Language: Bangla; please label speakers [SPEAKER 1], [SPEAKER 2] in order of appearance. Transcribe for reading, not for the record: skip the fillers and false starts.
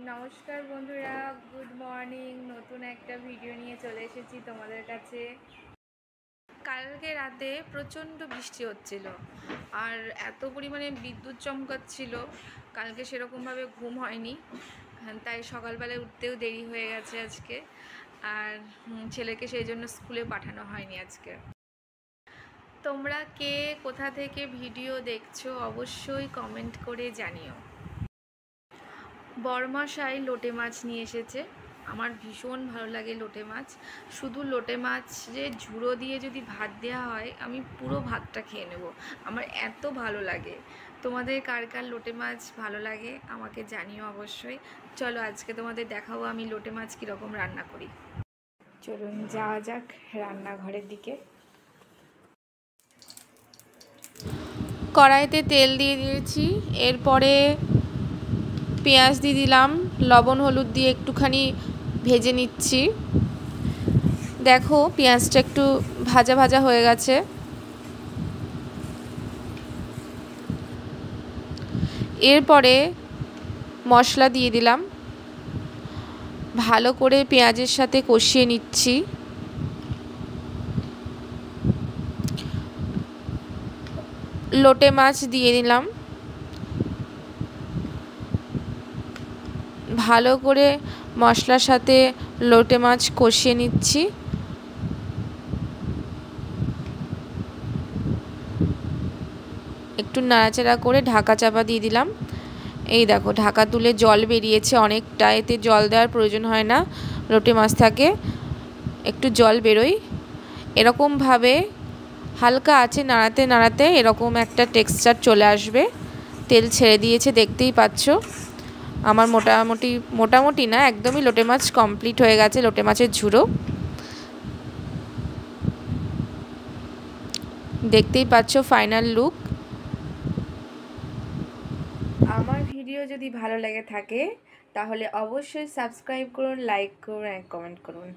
[SPEAKER 1] নমস্কার বন্ধুরা, গুড মর্নিং। নতুন একটা ভিডিও নিয়ে চলে এসেছি তোমাদের কাছে। কালকে রাতে প্রচণ্ড বৃষ্টি হচ্ছিল আর এত পরিমাণে বিদ্যুৎ চমকাচ্ছিল, কালকে সেরকমভাবে ঘুম হয়নি, তাই সকালবেলায় উঠতেও দেরি হয়ে গেছে আজকে। আর ছেলেকে সেই জন্য স্কুলে পাঠানো হয়নি আজকে। তোমরা কে কোথা থেকে ভিডিও দেখছো অবশ্যই কমেন্ট করে জানিও। বড়মশাই লোটে মাছ নিয়ে এসেছে। আমার ভীষণ ভালো লাগে লোটে মাছ। শুধু লোটে মাছ যে ঝুড়ো দিয়ে যদি ভাত দেওয়া হয়, আমি পুরো ভাতটা খেয়ে নেব, আমার এত ভালো লাগে। তোমাদের কার কার লোটে মাছ ভালো লাগে আমাকে জানিও অবশ্যই। চলো আজকে তোমাদের দেখাবো আমি লোটে মাছ কীরকম রান্না করি। চলুন যাওয়া যাক রান্নাঘরের দিকে। কড়াইতে তেল দিয়ে দিয়েছি, এরপরে পেঁয়াজ দিয়ে দিলাম, লবণ হলুদ দিয়ে একটুখানি ভেজে নিচ্ছি। দেখো পেঁয়াজটা একটু ভাজা ভাজা হয়ে গেছে। এরপরে মশলা দিয়ে দিলাম, ভালো করে পেঁয়াজের সাথে কষিয়ে নিচ্ছি। লোটে মাছ দিয়ে দিলাম, ভালো করে মশলার সাথে লোটে মাছ কষিয়ে নিচ্ছি। একটু নাড়াচাড়া করে ঢাকা চাপা দিয়ে দিলাম। এই দেখো ঢাকা তুলে জল বেরিয়েছে অনেকটা, এতে জল দেওয়ার প্রয়োজন হয় না, লোটে মাছ থাকে একটু জল বেরোয়। এরকমভাবে হালকা আছে নাড়াতে নাড়াতে এরকম একটা টেক্সচার চলে আসবে। তেল ছেড়ে দিয়েছে দেখতেই পাচ্ছ। আমার মোটামুটি না, একদমই লোটে মাছ কমপ্লিট হয়ে গেছে, লোটে মাছের ঝুড়ো দেখতেই পাচ্ছ ফাইনাল লুক। আমার ভিডিও যদি ভালো লেগে থাকে তাহলে অবশ্যই সাবস্ক্রাইব করুন, লাইক করুন, কমেন্ট করুন।